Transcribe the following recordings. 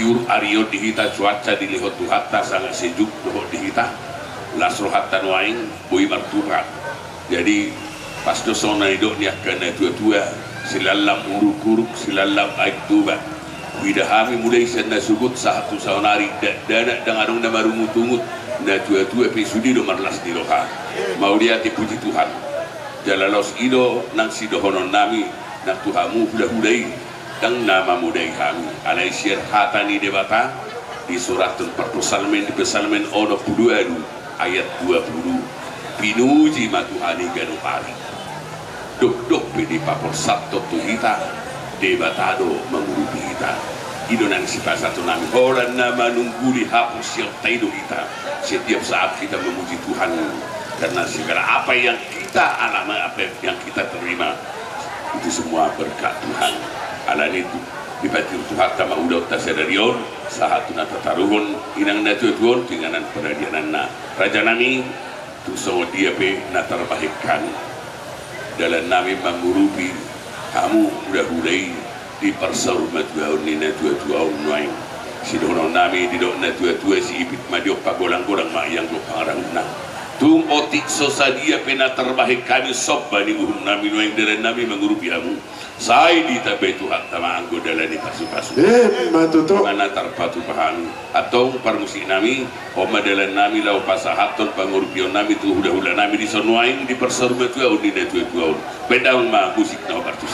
tiur Aryo dihita cuaca dilihat Tuhatta sangat sejuk doh dihita lasro hatta waing bui martuhat. Jadi pas dosona idok ni akan tua-tua silalam uruk-uruk silalam aib tuba widahami mulai sana sugut satu saunari dana dangarung nama rungut-ungut na tua-tua pesudi do marlas di loha mau dia dipuji Tuhan jalalos ido nang sidohonon nami nak Tuhamu hula-hulai dan nama mudai kami alai syir hatani debata di suratul persalmen di pesalmen ono 22 ayat 20 pinuji matuhani ganu hari dok pedi papor satu tu kita debatado mengurupi kita idonan sifat satu nami orang nama nungguli hapus yang taido kita setiap saat kita memuji Tuhan karena segala apa yang kita alami apa yang kita terima itu semua berkat Tuhan. Alan itu dipatir Tuhan kama udah tasadarion sahatu na tataruhon inang na tuon tinganan peradianan na raja nami tu so dia pe na terbaikkan dalam nami mengurupi kamu udah hulai di persarumat gaun ni na tuon noy si dono nami di dok na tuon si ipit madiok pagolang-golang mak yang lo pangarang na tung otik sosadia pena terbaik kami sob bani nami noy dalam nami mengurupi kamu saya di tabe Tuhan tama anggo dalam di pasu-pasu matuto mana terpatu pahami atau permusi nami oma dalam nami lau pasahaton pangurupion nami tu hula-hula nami di sonuain di persarumat gaun ni na tuon pedang ma musik na obartus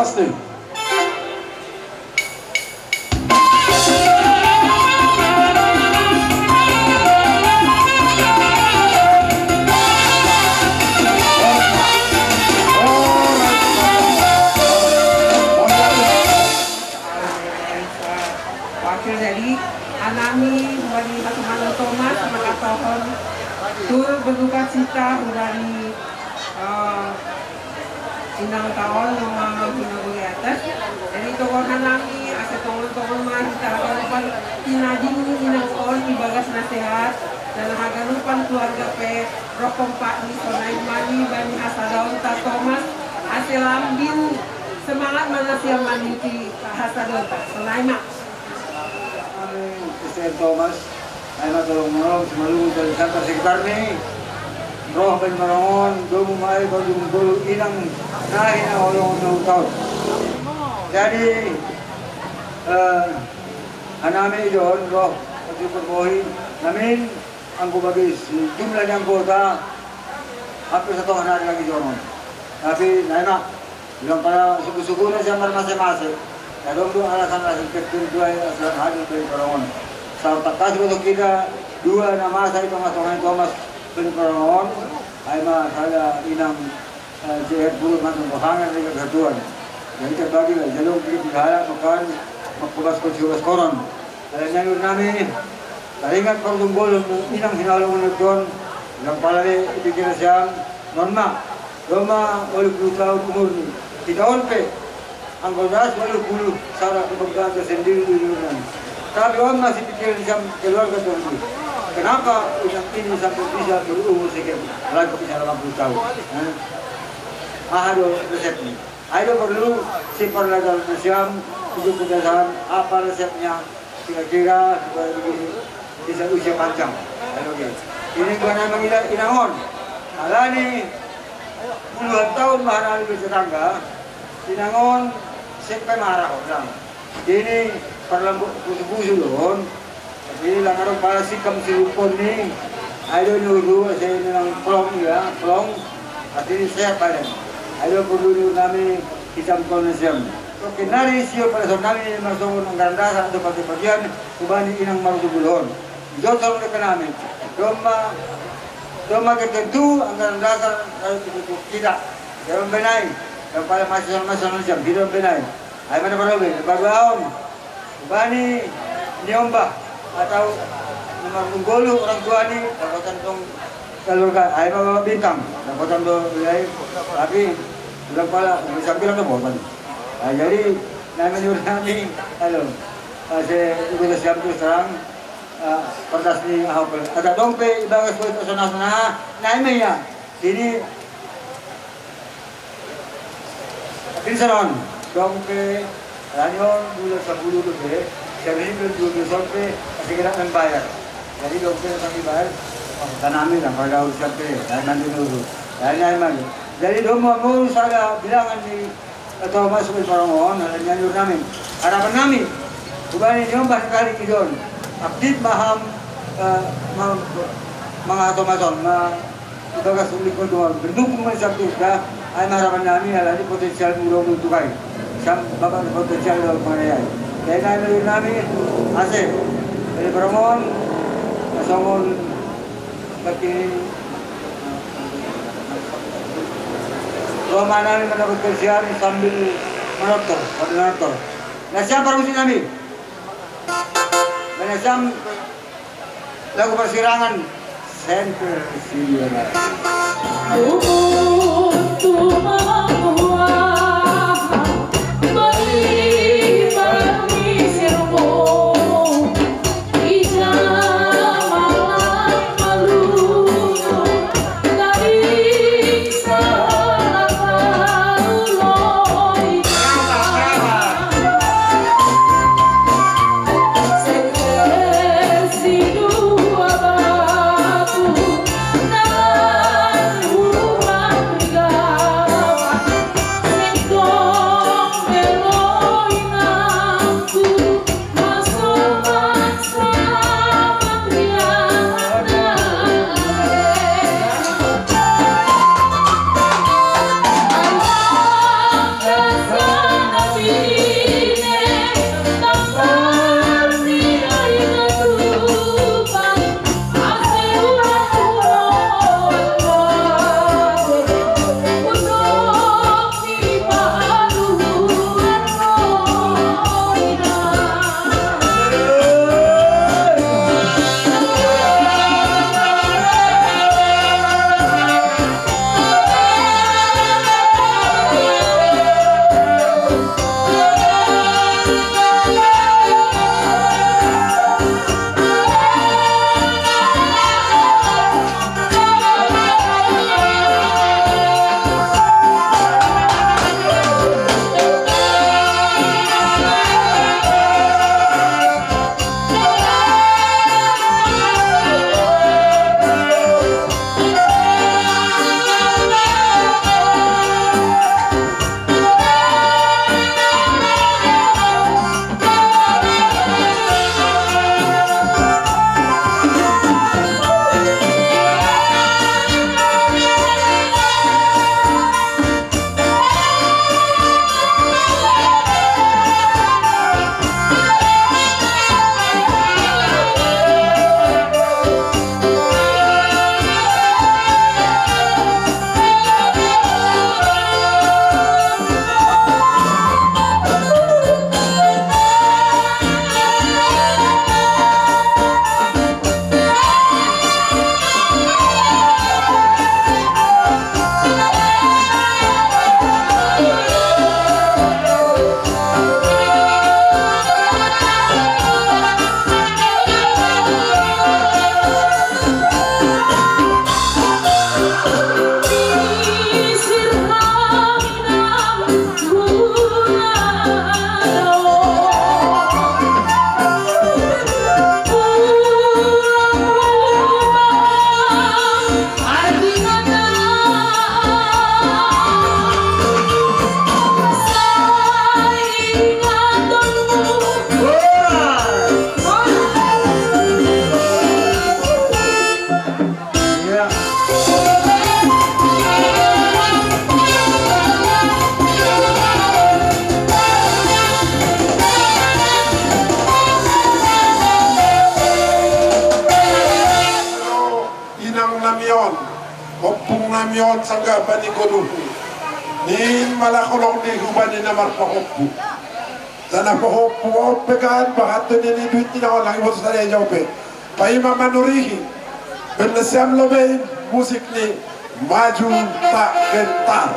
keras nih. Wakil dari Anami dari Bagaimana Thomas mengatakan tur berduka cita dari inang tahun nama pinaguli atas dari tokoh Hanami asa tokoh mah kita harapan tinading inang tahun ibagas nasihat dan haganupan keluarga pe rokong pak ni sonai mani bani hasadaun ta Thomas aselambin semangat mana siang mani ki hasadaun ta sonai mak Mr. Thomas ay matulong-mulong sumalugod dari kantor sekitar ni roh ben marangon dumumay ko dumudulog inang nahin ang ulong ng taon. Jadi hanami doon roh pagkipagbuhin namin ang kubagis jumlah niyang kota hampir sa tohan natin lagi doon. Tapi naima bilang para suku-suku na siya marmase-mase kadang doon alasan alasan kecil-dua alasan hadir dari marangon. Sa takas ko kita dua na masa ito nga Thomas Penukarangon ay saya inang jeher bulu mantung bahangan dengan ketuan. Jadi terbagi lah jalur di negara makan makubas kecil koron. Ada nyanyi nami taringat pangtunggol inang hinalong nagtuan yang palale ibigin siyang norma. Roma 80 tahun umur ni. Tidakon pe ang godas 80 sarap kebagaan sendiri di dunia. Tapi orang masih pikir siyang keluarga tuan. Kenapa uang ini sampai bisa berumur sekian lagi bisa 80 tahun? Ada resepnya. Ada perlu si perlajar Siam untuk kebiasaan apa resepnya kira-kira supaya bisa usia panjang. Ini bukan mengira inangon. Alani puluhan tahun bahan alih tetangga inangon sampai marah orang. Ini perlu busu doon. Ini lang araw para si Kamsilupon ni ayo nuru saya nilang plong ya plong at ini saya pada ayo perlu nami hitam konesiam. Oke nari siyo para so nami masuk ng ganda atau pagi-pagian kubani inang marutubulon. Jod sa mga namin. Doma ketentu ang ganda itu kita. Dalam benay yang para masyarakat siam hidup benay. Ay mana para baru kubani niomba atau nomor unggul orang tua ni dapatan tong keluarga ay mga bintang dapatan do ay tapi bilang pala bisa bilang na botan ay jadi namin yun namin, kasi ibulas siya terus terang, perdas ni Ahok. Ada dong pe ibagas ko ito sana namin ya. Sini, pinsaron, dong pe, ranyon, bulan sa bulu tu pe, siya rin belum besok pe, kasi kira membayar. Jadi dong pe kami bayar, tanami lang, pada urusan pe, nanti dulu. Jadi dong mau saya bilangan ni atau masuk ke Parangon, nyanyi namin. Harapan namin, kubanin yung bahkari idon. Update maham mga automaton, ibagas ulit ko doon. Berdukung man sa tuka, ay maharapan namin alani potensyal murong nutukay. Siyang babang potensyal daw pangyayay. Kaya namin namin, ase, dari Parangon, nasongon, pagkinin, Roma namin mendapat kerjaan sambil menonton, koordinator. Nah siapa permisi kami? Dan siapa lagu persirangan Center Siliwana. namyon sangga bani kodu nin malakolong ni hubani na marpahoppu sana pohoppu oppe kan bahatto ni duit ni na lang mo sa ya jope paima manurihi ben siam lobe musik ni maju tak gentar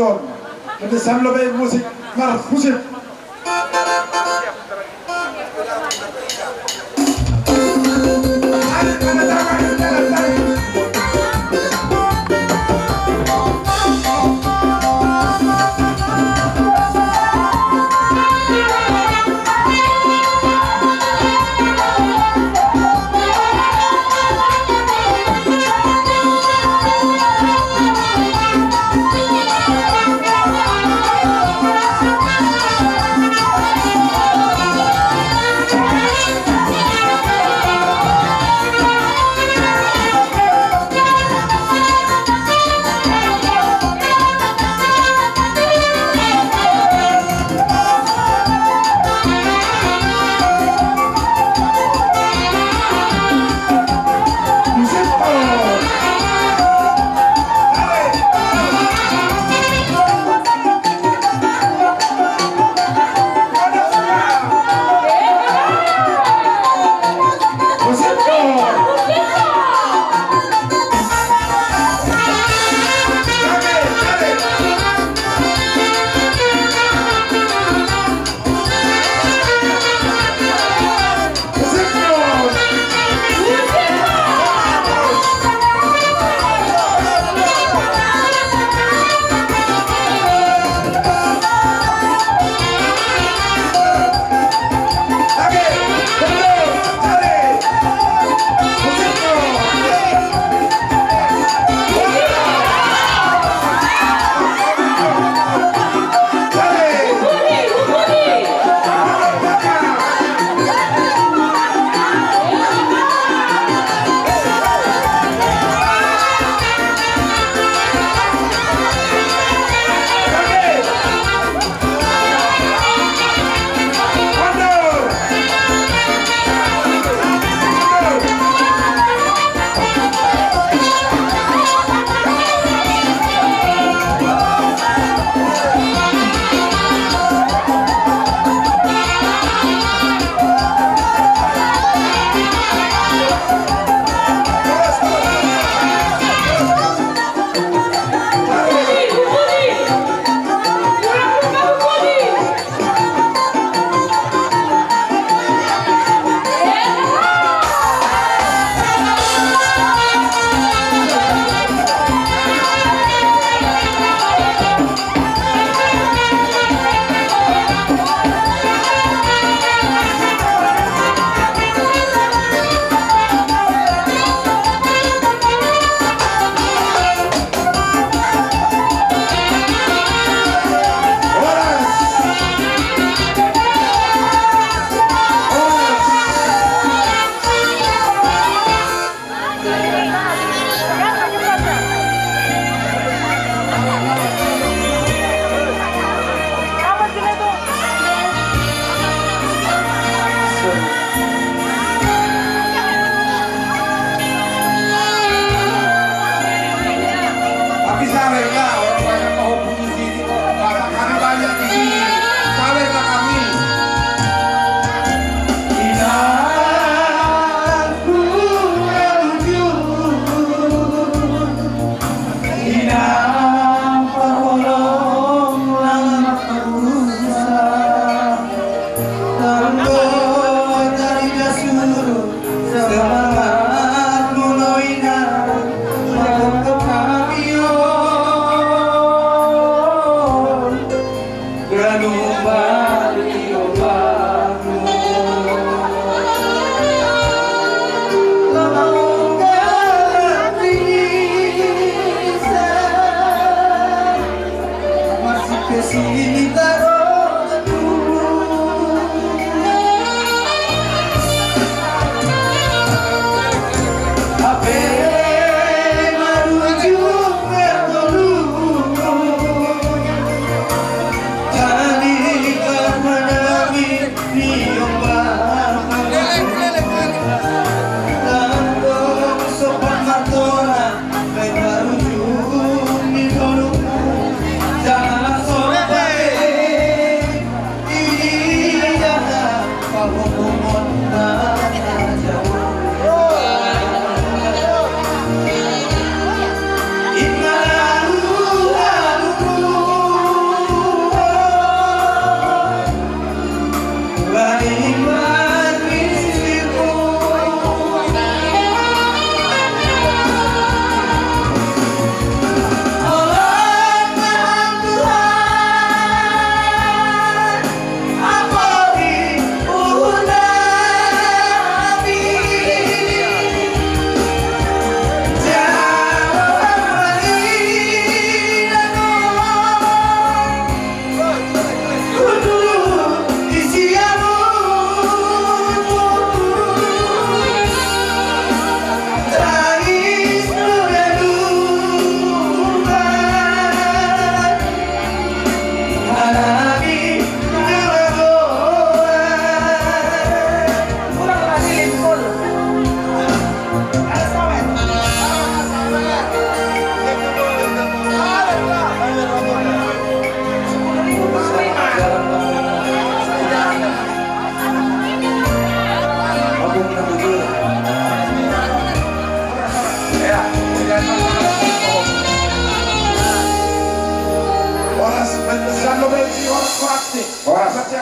Johnson. Jadi sambil main musik marhusip.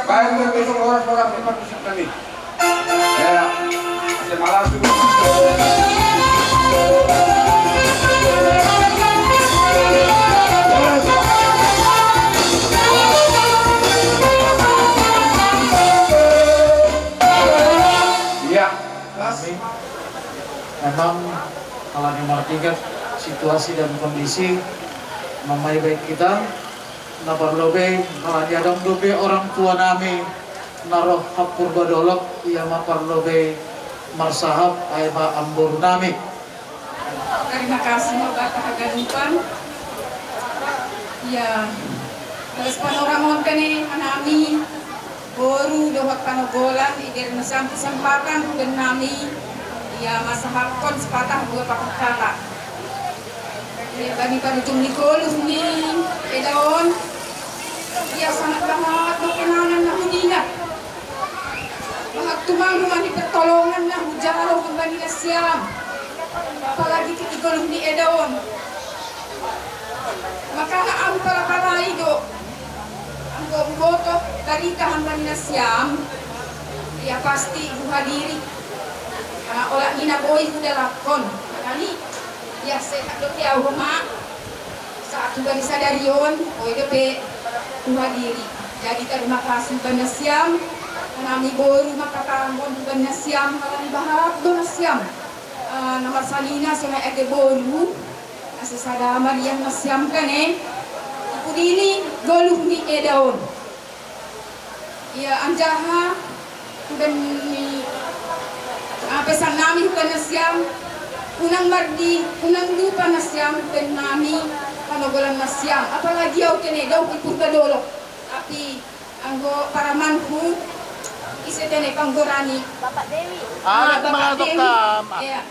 Kahit na isang oras mag-usap kami. Kaya, kasi malaso mo. Iya. Memang kalau dimartikan situasi dan kondisi mamai baik kita nabar lobe kalau diadong lobe orang tua nami naroh hapur badolok ia mapar lobe marsahab aiba ambur nami. Terima kasih Bapak Kagadupan. Ya, terus panoramon kani anami boru dohak panogolan idir nasam kesempatan dan nami ya masahakon sepatah dua pakat kata. Ya bagi pada jumlah kolus ni edaon ya sangat banget berkenalan na hudina. Bahag tumang di pertolongan na hujaro kembali na siam. Apalagi ketikolong ni edaon. Maka ang para do ang boto dari kahamban na siam ya pasti buhadiri. Karena olah inaboy sudah lakon. Kali ya saya tak doki rumah saat juga disadarion oi dope buhadiri. Jadi terima kasih banasiam kami boru makatambon banasiam kalau bahag do nasiam. Nomor salina sama ade boru asa sadamar yang nasiam kane ikudini goluh ni edaon. Ya anjaha kudan ni pesan nami hukan nasiam unang mardi unang lupa nasiam hukan nami panogolan nasiam apalagi au kene daw ikut kadolok tapi anggo para manhu isi tene panggorani Bapak Dewi Bapak Dewi ya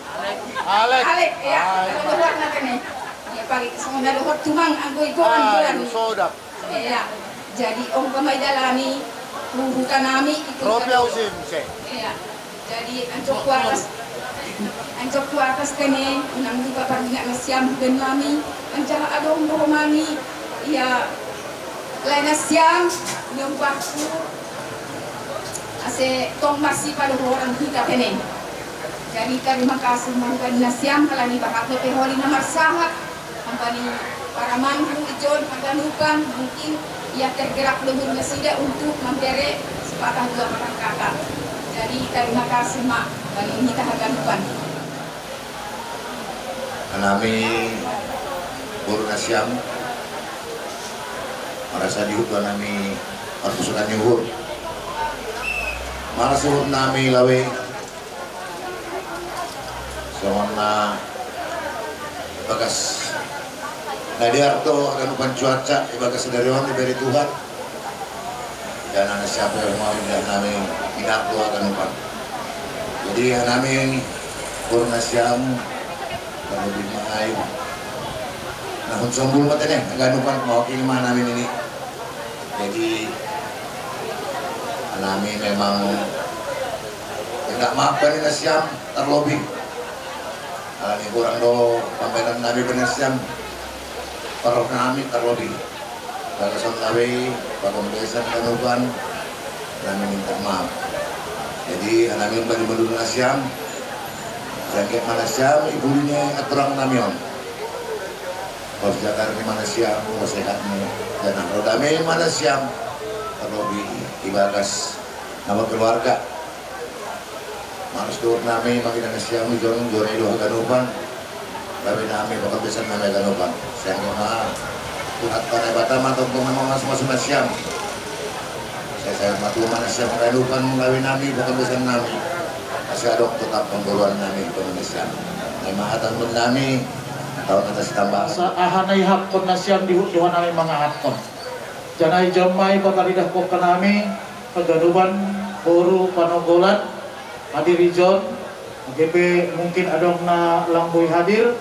Alek ya dohor na kene ya pagi semua dohor tumang anggo ikoan gorani ya jadi om pamay dalani huhukan nami ikut kadolok ya jadi ancok kuatas kene unang juga parina nasiam dan nami anjaha adong romani ya lain nasiam yang waktu ase tong masih pada orang kita kene jadi terima kasih mangkan nasiam kalani bahak lepe holi nomor sahat kampani para manhu ijon paganukan mungkin ia tergerak lebih mesida untuk memberi sepatah dua patah kata. Jadi terima kasih mak bagi ini tahaganupan. Kami Guru Nasiam merasa dihukum kami perpusukan nyuhur. Malah suhur nami lawe semana bagas nadi arto akan upan cuaca ibagas dari orang diberi Tuhan dan anak siapa yang mau dan nami tidak doa akan upan. Jadi nami Guru Nasiam kalau di maay nah sombul mata nih akan upan mau kilima nami ini. Jadi nami memang tidak maafkan ini Nasiam terlobi. Kalau ini kurang do pembelaan nami Nasiam paroh nami terlobi. Bagasan nabi, pagkambesan kanuban, kami minta maaf. Jadi kami bagi menurut Nasiam, jangkit Nasiam, ibunya aturang namion. Kalau jagar ni Nasiam, sehatnya dan rodame Nasiam, terlebih ibagas nama keluarga. Malas dur nami makin Nasiam, jorang itu kanuban, tapi nami pagkambesan nami kanuban. Saya maaf. Tuhan pada batama atau memang masuk Nasiam. Saya matu Nasiam kehidupan mengawin nami bukan besan nami. Masih ada tetap pembuluan nami ke Nasiam. Mahatan pun nami tahun atas tambah. Sa ahanay hakon Nasiam dihutuhan nami mga hakon. Janay jamay papalidah ko kanami kagaduban Guru Panogolan hadir John. GP mungkin adong na langboy hadir.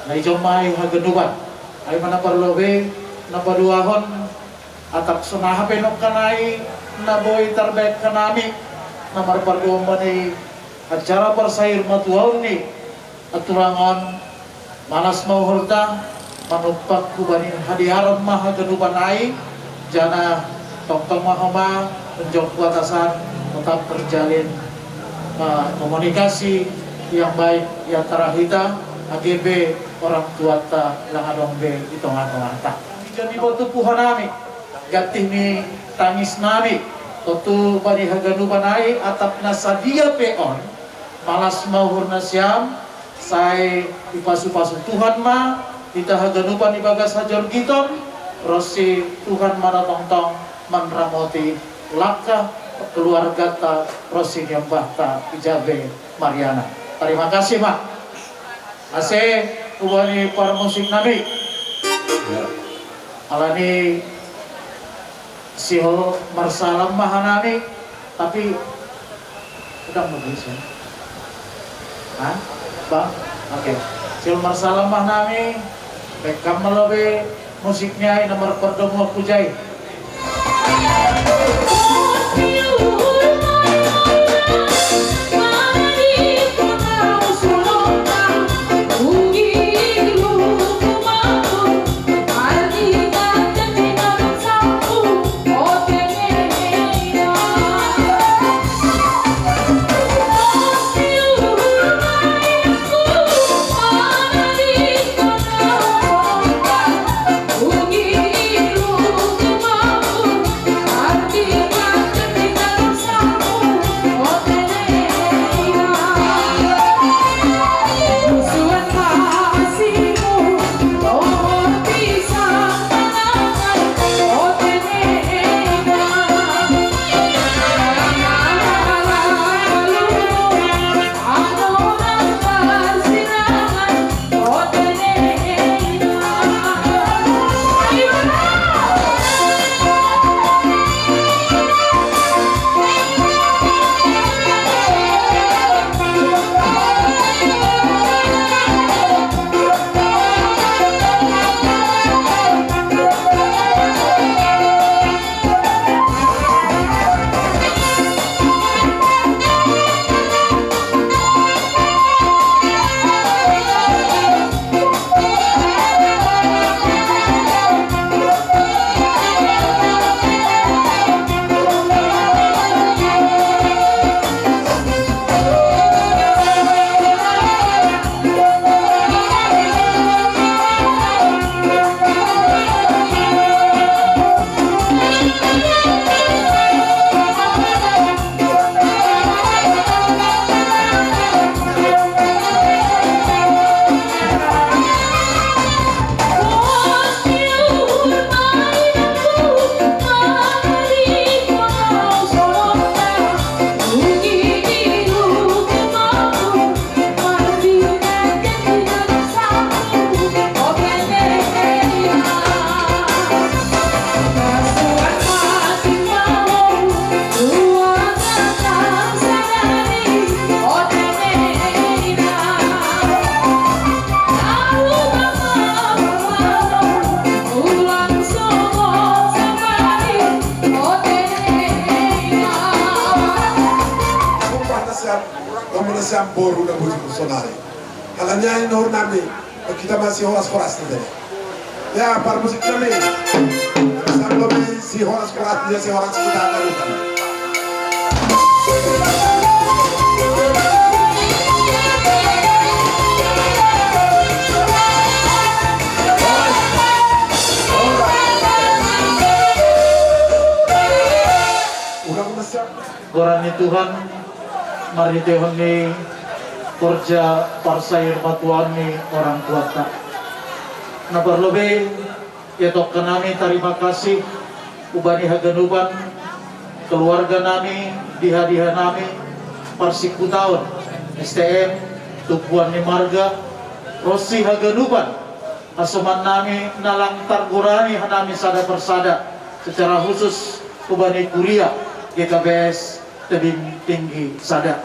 Na jamay hagaduban. Ay manaparlobe na paduahon atak sunahape no kanay na boy tarbek kanami na marparduan ni acara persair matuaw ni aturangon manas mauhurta manupak kubanin hadiharan maha ganuban ay jana tongtong mahama penjok kuatasan tetap terjalin komunikasi yang baik di antara kita AGB orang tua ta langadong be di tengah-tengah ta. Jadi botu puhan nami gatih ni tangis nami totu bani haganuban ai atap nasadia peon malas mahur nasyam saya dipasu-pasu Tuhan ma kita haganuban ibagas hajar giton rosi Tuhan mana tong-tong manramoti laka keluarga ta rosi nyembah ta ijabe Mariana. Terima kasih mak. Ase ubani para musik nabi. Alani siho marsalam mahanani tapi udah bagus ya. Hah? Bang? Oke. Siho marsalam mahanani bekam melobe musiknya nomor perdomo pujai. Siang boru na bujuk sonare. Kalanya ini nur nami, kita masih horas nih. Ya, para musik kami. Sebelum si horas dia si horas kita akan lupa. Gorani Tuhan mari Tuhan ni kerja parsair batuan ni orang tua tak. Na berlebih ya tokan nami terima kasih ubani haganuban keluarga nami diha nami parsiku tahun STM tupuan ni marga rosi haganuban asuman nami nalang targurani hanami sada persada secara khusus ubani kuliah GKBS tebing tinggi sada.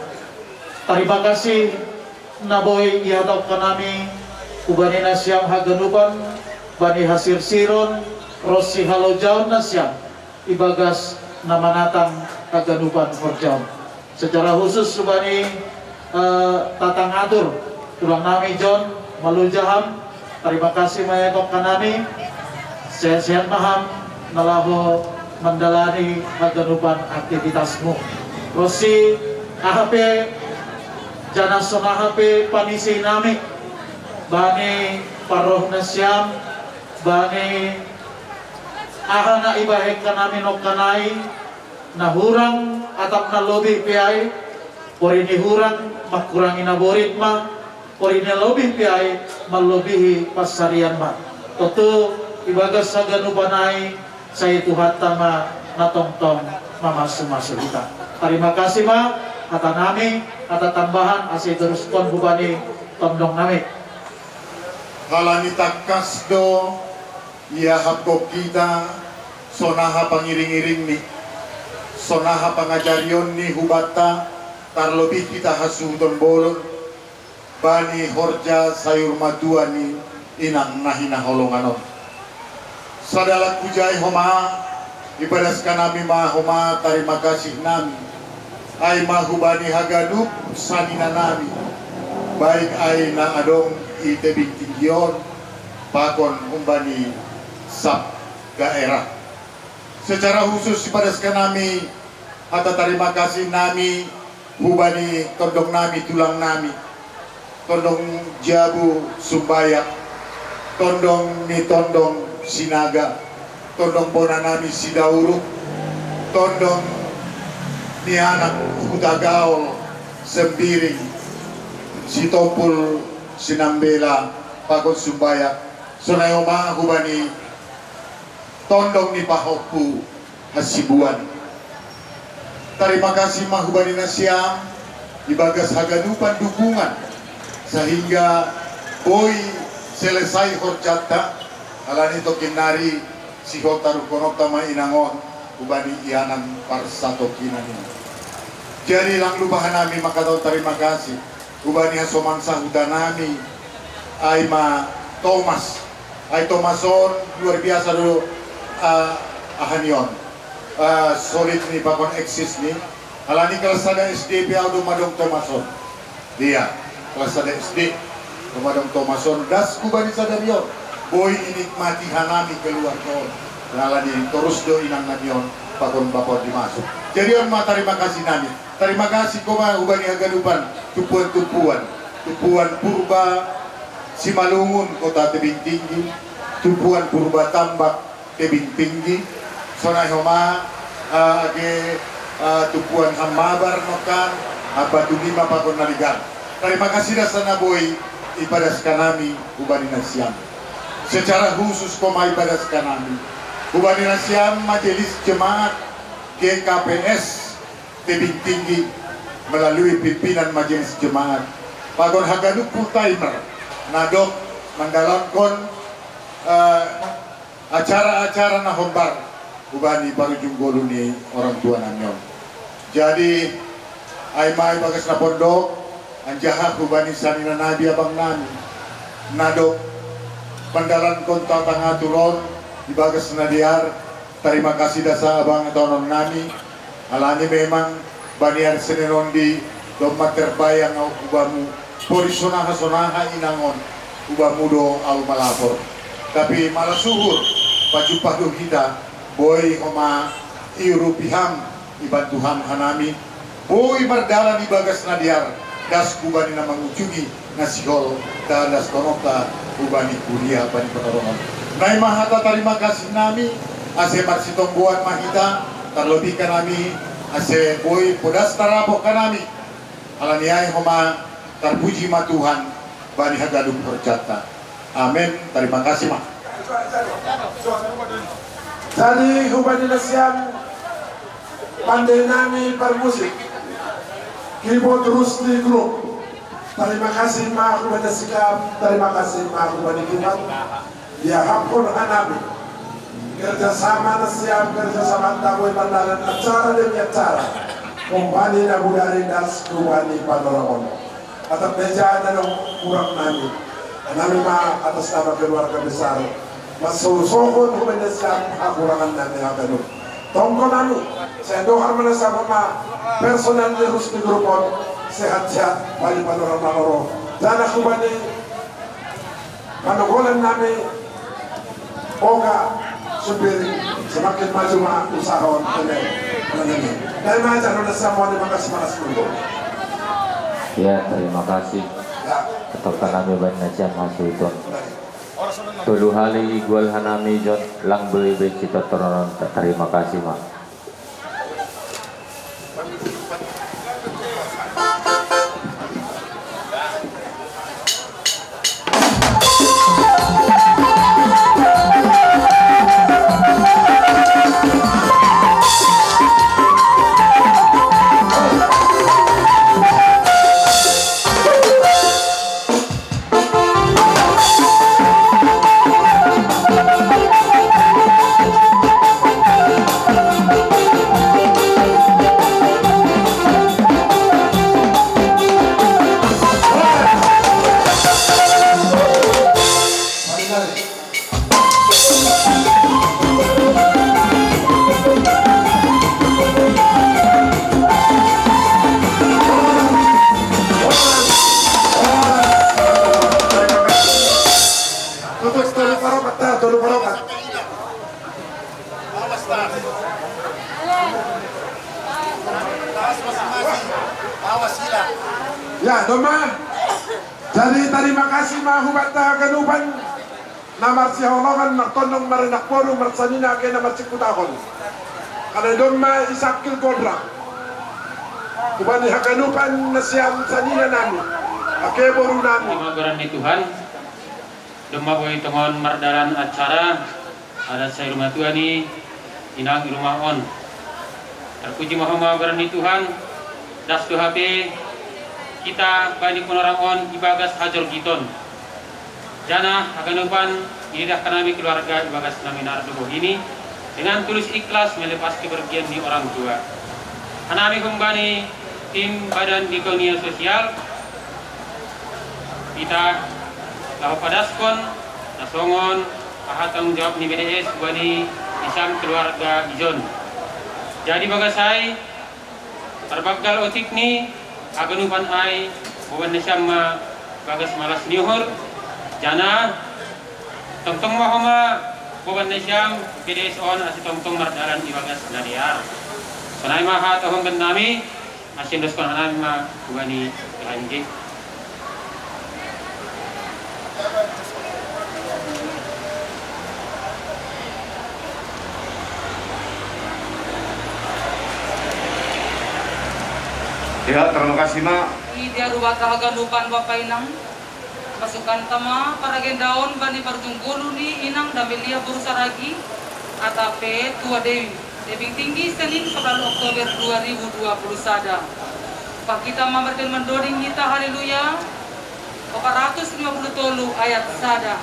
Terima kasih naboy ihadap kanami ubani nasyam haganuban bani hasir siron rosi halojaun nasyam ibagas namanatang haganuban forjaun. Secara khusus ubani tatang atur tulang nami John Malujaham. Terima kasih mayakok kanami sehat-sehat maham nalaho menjalani haganupan aktivitasmu. Rosi AHP jana sona HP panisi nami bani paroh nasyam bani ahana ibahek kanami nokanai nahurang atap na lobi piai porini hurang makurangi na borit ma porini lobi piai malobihi pasarian ma toto ibagas sa ganubanay sa ituhat tama natongtong mamasu-masu kita. Terima kasih ma kata nami kata tambahan asih terus kon bubani tondong nami halani takas do ia hapko kita sonaha pangiring-iring ni sonaha pangajarion ni hubata tarlobi kita hasuton bolon bani horja sayur madua ni inang nahina holonganon sadalat pujai homa ibadaskan nami ma homa terima kasih nami ay mahubani hagadup sanina nami baik ay na adong itebing tinggion pakon umbani sab daerah secara khusus ibadaskan nami atau terima kasih nami hubani tondong nami tulang nami tondong jabu sumbayak tondong ni tondong sinaga tondong bona nami sidauruk tondong ni anak utagaol sembiring si tompul sinambela pakon sumbayak sonayoma hubani tondong ni pahokku hasibuan terima kasih mahubani nasyam ibagas haganupan dukungan sehingga boy selesai horjata alani tokinari si hotaru konokta ma inangon ubani ianan parsato kinani jadi lang lubahan nami makataw terima kasih ubani hasoman sa hudanami ay ma Thomas ay Thomason luar biasa dulu ahanion solid ni pakon eksis ni alani kelas ada SD piau madong Thomason dia kelas ada SD madong Thomason das kubani sadarion boy inikmati hanami keluar kon alani terus do inang namion pakon bapor dimasuk jadi on ma terima kasih nami terima kasih koma ubani hagadupan tupuan purba Simalungun kota tebing tinggi tupuan purba tambak tebing tinggi sonai homa age tupuan hamabar nokan abadu lima pakon naligan terima kasih dasana boy ibadaskan nami ubani nasyam secara khusus koma ibadaskan nami ubani nasyam majelis jemaat GKPS tebing tinggi melalui pimpinan majelis jemaat pakon hagaduk full timer nadok mendalamkan acara-acara nahombar ubani baru junggolu ni orang tua nanyon jadi ay bagas na pondok anjahak ubani sanina nabi abang nami nadok mendalamkan tatang aturon ibagas na diar terima kasih dasa abang tonon nami alani memang baniar seneron di domat terbayang au ubamu pori sonaha inangon ubamudo au malapor tapi malah suhur paju kita boy homa irupiham ibantuham hanami boy mardalan ibagas nadiar das kubani na mangucugi nasihol dan das konokta ubani kuliah bani penolongan nai mahata terima kasih nami ase marsitongguan mahita terlebih kanami ase boy podas tarapok kanami alaniai homa terpuji ma Tuhan bani hagaduk horjata amin terima kasih ma jadi hubani nasyam pandai nami bermusik keyboard terus di grup terima kasih ma hubani sikap terima kasih ma hubani kibat ya hampun anabi kerjasama nasyam kerjasama tahu bandaran acara demi acara kumpani na budari das hubani panolongon atau beja ada kurang nami ma atas nama keluarga besar masuk-sukun hubani nasyam akurangan nami aganu tongko nami saya doa mana sama ma personal terus di grupon sehat-sehat bali panorama dana hubani panogolan nami oga supiri semakin maju usahawan dan majar udah semua terima kasih malas dulu. Ya, terima kasih. Ketok kami banyak jam hasil itu. Tulu hali igual hanami John lang beli cita toron. Terima kasih mak. Ya, Doma. Jadi terima kasih mahubat ganuban namar si holongan martonong marinak poru marsanina ke namar sikutahon. Karena Doma isakil kodra. Kubani haganuban nasiam sanina nami. Ake boru nami. Magaran ni Tuhan. Doma boy tongon mardalan acara ada saya rumah Tuhan ni inang rumah on. Terpuji magaran ni Tuhan. Das tu HP kita bani orang on ibagas hajar giton. Jana aganupan inilah kami keluarga ibagas nami nardobo ini dengan tulus ikhlas melepas kepergian di orang tua. Anami kembali tim badan dikonia sosial kita lahu padaskon nasongon aha tanggung jawab ni BDS bani isam keluarga ijon. Jadi bagasai terbakal otik ni aganupan ay buwan na siyang bagas malas nihor jana tongtong mahoma buwan na siyang PDS on as tongtong mardalan ibagas naliar sanay maha tahong gandami asin dos kon hanami ma buwani kahanji. Ya, terima kasih mak. Dia rubat haganupan bapak inang pasukan tama para gendaon bani partunggulu ni inang damilia bursaragi atape tua dewi tebing tinggi Senin 11 Oktober 2020 sada. Pak kita mamarkan mendoding kita haleluya 450 tolu ayat sada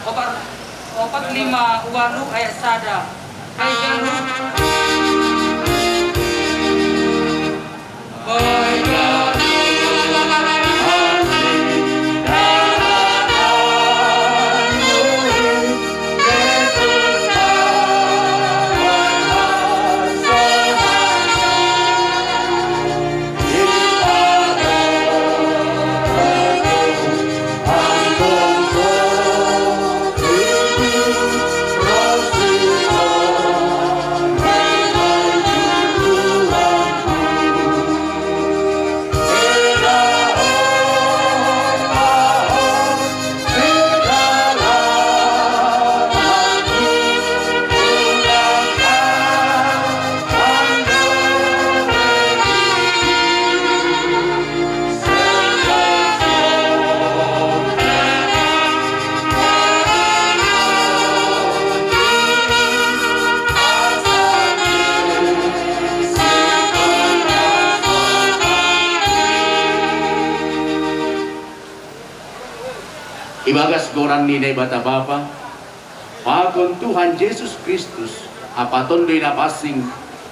45 walu ayat sada. Hai ganu Ibagas goran ni bata bapa, pakon Tuhan Yesus Kristus, apaton doy na pasing,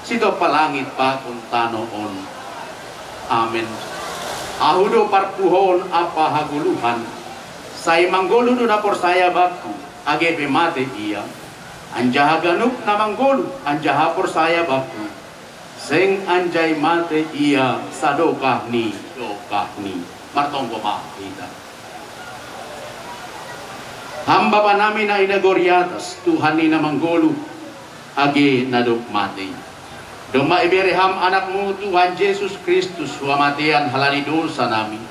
sito palangit pakon tanoon. Amen. Ahudo parpuhon apa haguluhan, say manggolo do na por saya baku, age mate iya. Anja haganup na manggolo, anja hapor saya baku. Seng anjay mate iya sa dokah ni. Martong kita. Hamba pa namin na inagoryatas, Tuhan ni na manggolo, agi naduk mati. Doma ibereham anakmu Tuhan Yesus Kristus huamatian halani dosa nami.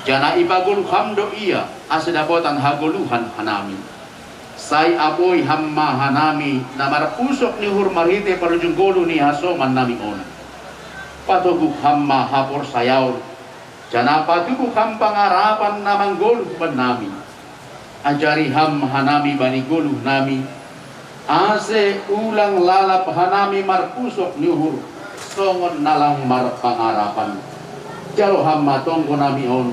Jana ibagul hamdo iya asedapotan haguluhan hanami. Sai apoy hamma hanami namar usok ni hurmarite parujunggolo ni hasoman nami on. Patuguk hamma hapor sayaur. Jana patuguk ham pangarapan namang goluh nami. Ajari ham hanami bani goluh nami. Ase ulang lalap hanami marpusok nyuhur songon nalang mar pangarapan jalo hamma tonggo nami on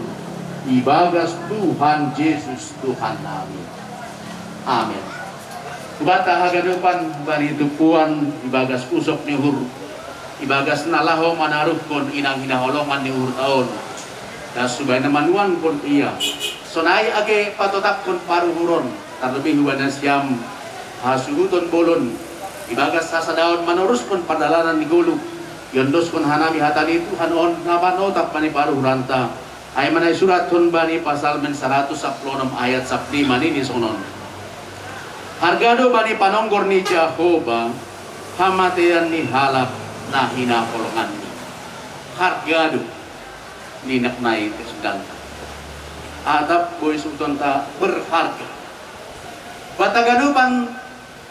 ibagas Tuhan Yesus Tuhan nami. Amin. Kubata hagadupan bani tupuan ibagas usok nyuhur ibagas nalaho manaruh kon inang hinaholongan nyuhur taon dan subay namanuan kon iya sonai age patotak kon paruhuron terlebih hubanan siam hasuguton bolon ibagas sasadaon manurus pun padalanan ni gulu yondos pun hanami hatani Tuhan on nabanotak paniparuh ranta ay manay surat hun bani pasal men 116 ayat 15 ni sonon hargado bani panonggor ni Jehovah hamatian ni halap na hinakolongan ni hargado ni naknay kesudan adap boy sultan ta berharga batagadupan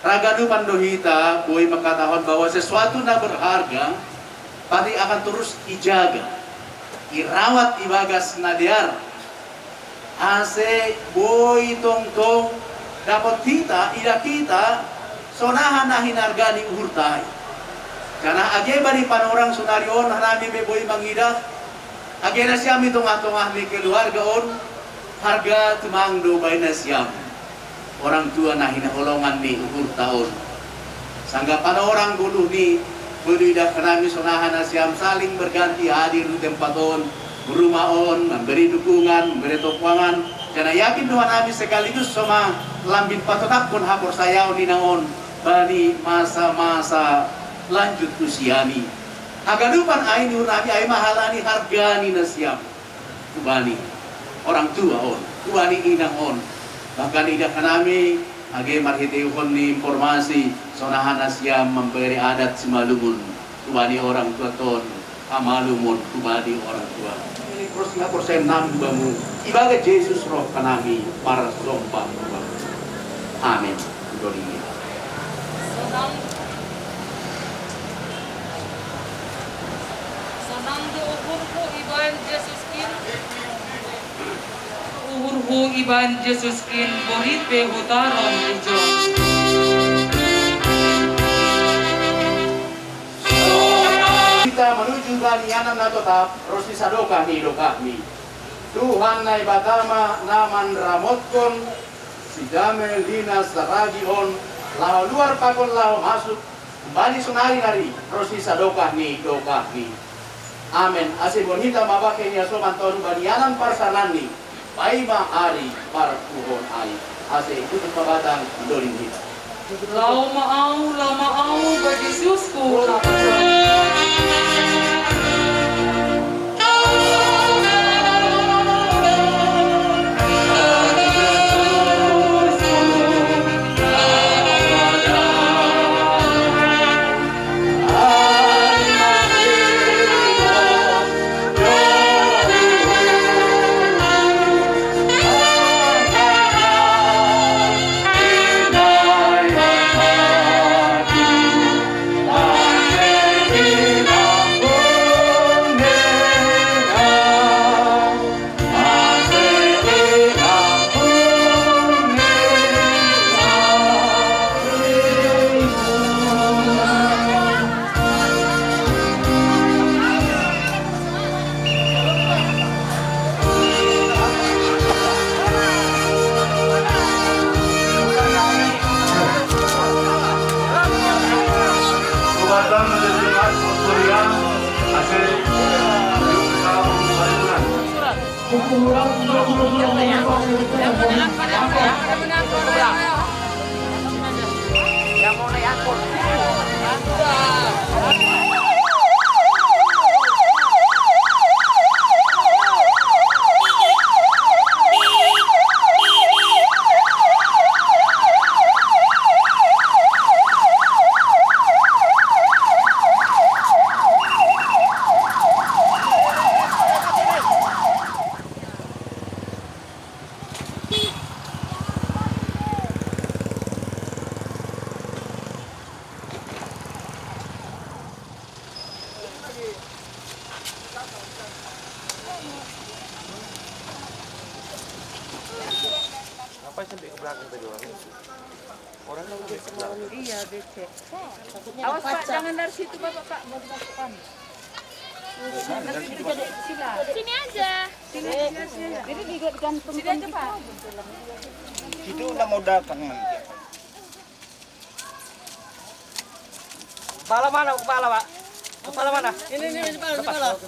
ragadupan dohita boy makatahon bahwa sesuatu na berharga pati akan terus dijaga irawat ibagas nadiar ase boy tong dapat kita ida kita sonahan na hinargani uhurtay karena age bari panorang sunarion hanami be boy mangidah age na siyam itong atong ni keluarga on harga tumangdo bay na siyam orang tua na hinaholongan ni uhur tahun sanggapan orang dulu ni berudah kenami sonahan na siyam saling berganti hadir di tempat on berumaon memberi dukungan memberi topangan karena yakin Tuhan kami sekaligus sama lambin patotak pun hapor sayaw ni naon bani masa-masa lanjut usiani agadupan ay ni nami ay mahalani hargani na siyam kubani orang tua on kubani inang on bahkan ida kanami age marhitehon ni informasi sonahan asyam memberi adat simalumun kubani orang tua ton amalumun kubani orang tua ini persen 6 bamu ibaga Yesus roh kanami para lomba amin dolinya Sanang diukur ko iban Jesus kin uhurhu iban Jesus kin borit pe hutaron rejo kita menuju ganianan na tetap rosi sadoka ni dokahmi Tuhan na ibatama naman ramotkon si damel dinas saragion lao luar pakon lao masuk kembali sunari nari rosi sadoka ni dokahmi amen ase bonita mabake ni asoman ton banianan parsanani pai ari par puhon ai ase itu pabatang doling kita lau maau bagi Yesusku Ngapain sampai ke belakang tadi orang? Orang yang udah semalam. Iya, becek. Awas Pak, jangan dari situ Bapak Pak, mau dimasukkan. Nanti itu jadi sila. Sini aja. Sini aja. Jadi digantung. Sini aja Pak. Itu udah mau datang nanti. Kepala mana? Kepala Pak? Kepala mana? Ini kepala.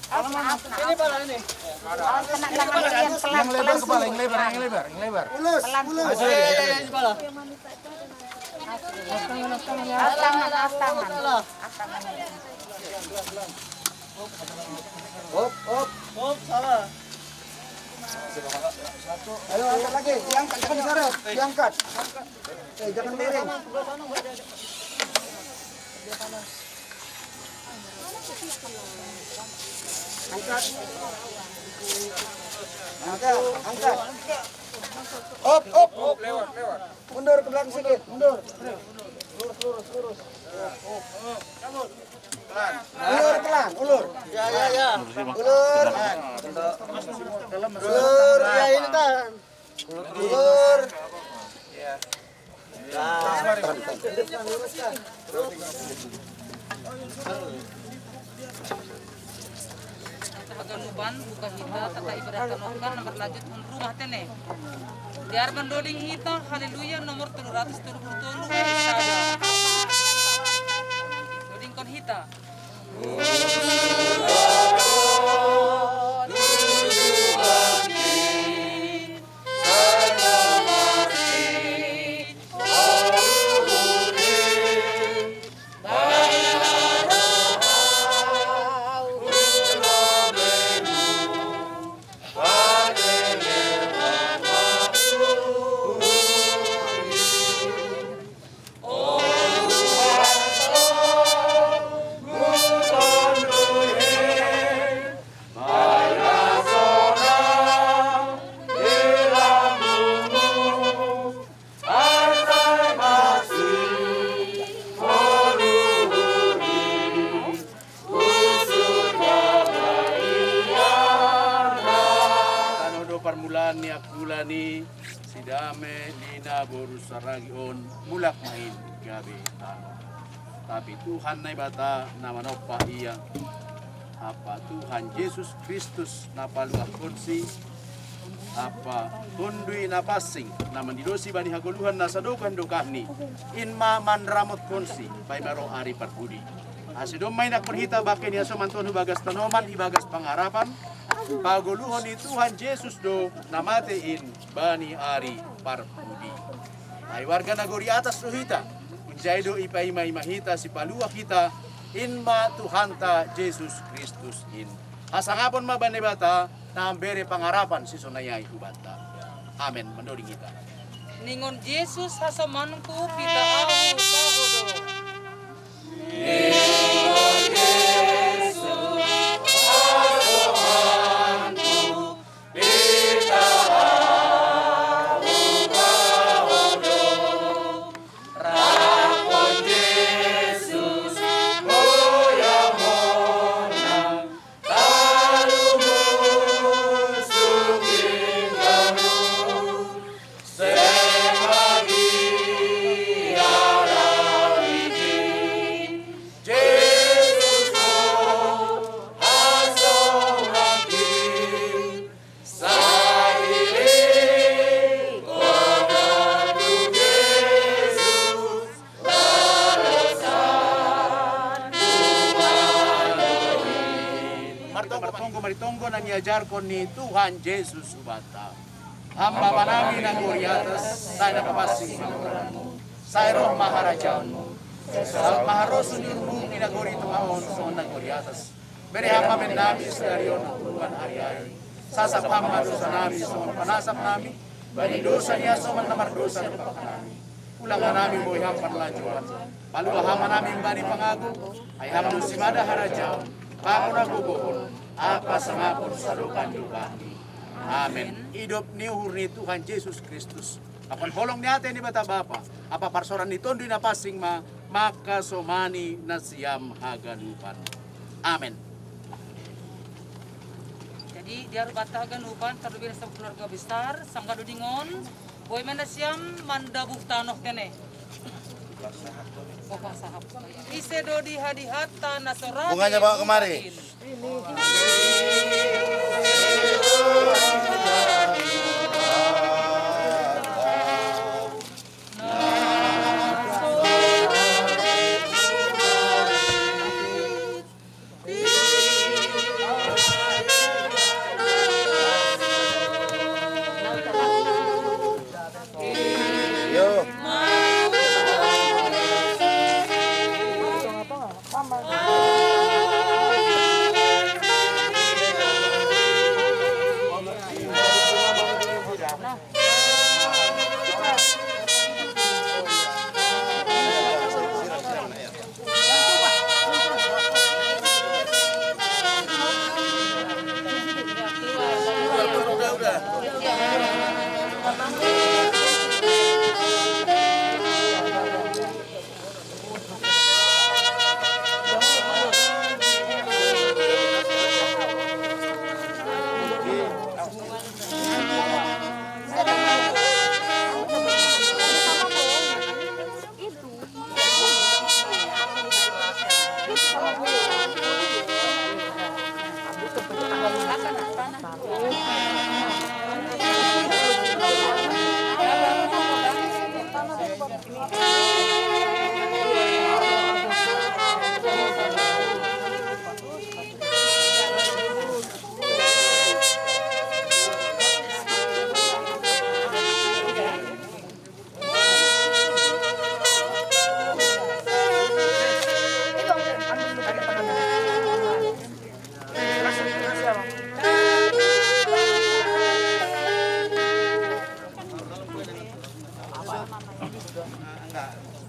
Ini kepala ini. Yang lebar kepala, yang lebar. Ulus. Ini kepala. Tangan. Hop, salah. Ayo angkat lagi, diangkat, jangan diseret, diangkat. Jangan miring. Angkat. Hop, lewat. Mundur ke belakang sedikit, mundur. Lurus. Ulur pelan, ulur. Ya. Ulur. Ulur, ya ini kan. Ulur. Ya. Paganuban buka hita tata ibadah kanokan nomor lanjut rumah tene. Diar mendoding hita haleluya nomor 330 saya. Doding kon hita. Permulaan ni akulani sidame lina boru saragion mulak main gabi tano. Tapi Tuhan na bata nama nopa iya apa Tuhan Yesus Kristus na paluah kursi apa kundui na pasing na mandidosi bani haguluhan na sadukan dokahni inma manramot kursi pai maro ari parpudi. Asidom may nakperhita bakin ya somanton hubagas tanoman ibagas pangarapan paguluhon ni Tuhan Yesus do namatein bani ari parpudi. Ay warga nagori atas ruhita unjay do ipaimay mahita si paluwa kita inma Tuhanta Yesus Kristus in. Asangapon mabane bata na ambere pangarapan si sunayay hubata. Amen. Mandoring kita. Ningon Yesus hasamanku pita au sahodo. Maritonggo na niajar ko ni Tuhan Yesus subata. Hamba manami ng uriatas, sa napapasing mo. Sa roh maharajan mo. Sa maharoso ni Urmong inaguri tumaon sa unang uriatas. Berehama men namin sa riyon ng turuan ari-ari. Sasapham madosa namin sa mga panasap namin. Banidosa niya sa mga namardosa ng pakanami. Ulangan namin mo ihampan lajuan. Paluahama namin bani pangago. Ay hamdo si Mada harajan. Pako na gubuhon. Apa sangapon sa lukan lukani. Amen. Hidup ni uhur Tuhan Yesus Kristus. Apan holong ni ate ni bata bapa. Apa parsoran ni tondo na pasing makasomani na siyam hagalupan. Amen. Jadi dia bata ganupan terlebih sa keluarga besar sangga dudingon boy manasiam mandabuk tanoh kene. Bapak sahab. Ise do di hadihata nasorati. Bunganya bawa kemari.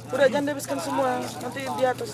Udah jangan dihabiskan semua, nanti di atas.